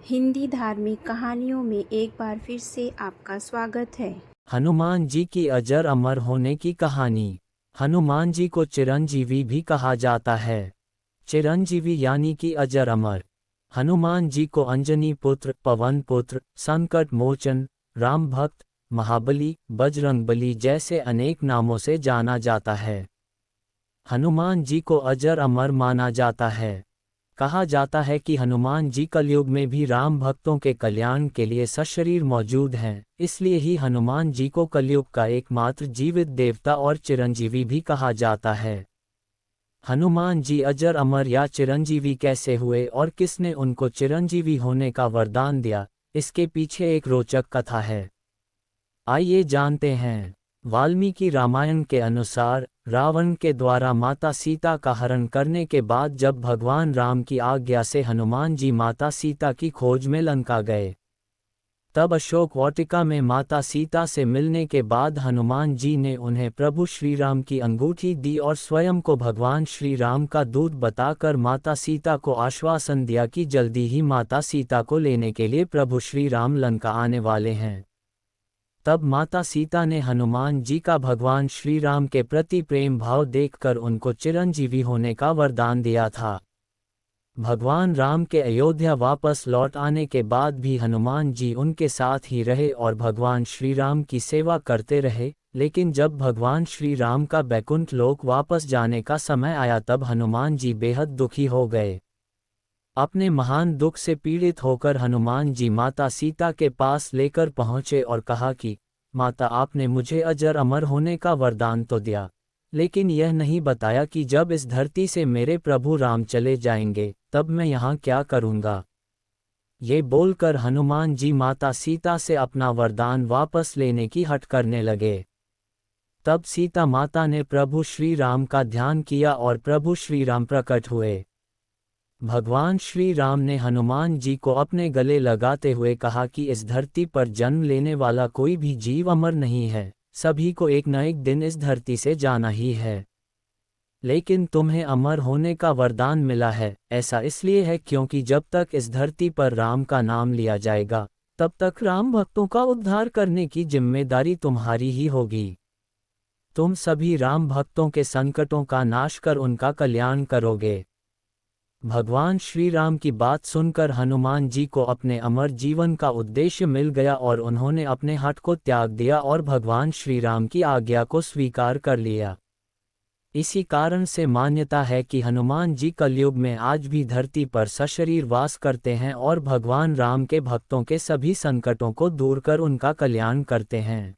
हिंदी धार्मिक कहानियों में एक बार फिर से आपका स्वागत है। हनुमान जी की अजर अमर होने की कहानी। हनुमान जी को चिरंजीवी भी कहा जाता है। चिरंजीवी यानी कि अजर अमर। हनुमान जी को अंजनी पुत्र, पवन पुत्र, संकट मोचन, राम भक्त, महाबली, बजरंगबली जैसे अनेक नामों से जाना जाता है। हनुमान जी को अजर अमर माना जाता है। कहा जाता है कि हनुमान जी कलयुग में भी राम भक्तों के कल्याण के लिए सशरीर मौजूद हैं, इसलिए ही हनुमान जी को कलयुग का एकमात्र जीवित देवता और चिरंजीवी भी कहा जाता है। हनुमान जी अजर अमर या चिरंजीवी कैसे हुए और किसने उनको चिरंजीवी होने का वरदान दिया, इसके पीछे एक रोचक कथा है। आइए जानते हैं। वाल्मीकि रामायण के अनुसार रावण के द्वारा माता सीता का हरण करने के बाद जब भगवान राम की आज्ञा से हनुमान जी माता सीता की खोज में लंका गए, तब अशोक वाटिका में माता सीता से मिलने के बाद हनुमान जी ने उन्हें प्रभु श्री राम की अंगूठी दी और स्वयं को भगवान श्री राम का दूत बताकर माता सीता को आश्वासन दिया कि जल्दी ही माता सीता को लेने के लिए प्रभु श्री राम लंका आने वाले हैं। तब माता सीता ने हनुमान जी का भगवान श्री राम के प्रति प्रेम भाव देखकर उनको चिरंजीवी होने का वरदान दिया था। भगवान राम के अयोध्या वापस लौट आने के बाद भी हनुमान जी उनके साथ ही रहे और भगवान श्री राम की सेवा करते रहे, लेकिन जब भगवान श्री राम का बैकुंठ लोक वापस जाने का समय आया तब हनुमान जी बेहद दुखी हो गए। अपने महान दुख से पीड़ित होकर हनुमान जी माता सीता के पास लेकर पहुँचे और कहा कि माता, आपने मुझे अजर अमर होने का वरदान तो दिया, लेकिन यह नहीं बताया कि जब इस धरती से मेरे प्रभु राम चले जाएंगे तब मैं यहाँ क्या करूँगा। ये बोलकर हनुमान जी माता सीता से अपना वरदान वापस लेने की हट करने लगे। तब सीता माता ने प्रभु श्री राम का ध्यान किया और प्रभु श्री राम प्रकट हुए। भगवान श्री राम ने हनुमान जी को अपने गले लगाते हुए कहा कि इस धरती पर जन्म लेने वाला कोई भी जीव अमर नहीं है, सभी को एक न एक दिन इस धरती से जाना ही है। लेकिन तुम्हें अमर होने का वरदान मिला है, ऐसा इसलिए है क्योंकि जब तक इस धरती पर राम का नाम लिया जाएगा तब तक राम भक्तों का उद्धार करने की जिम्मेदारी तुम्हारी ही होगी। तुम सभी राम भक्तों के संकटों का नाश कर उनका कल्याण करोगे। भगवान श्री राम की बात सुनकर हनुमान जी को अपने अमर जीवन का उद्देश्य मिल गया और उन्होंने अपने हठ को त्याग दिया और भगवान श्री राम की आज्ञा को स्वीकार कर लिया। इसी कारण से मान्यता है कि हनुमान जी कलयुग में आज भी धरती पर सशरीर वास करते हैं और भगवान राम के भक्तों के सभी संकटों को दूर कर उनका कल्याण करते हैं।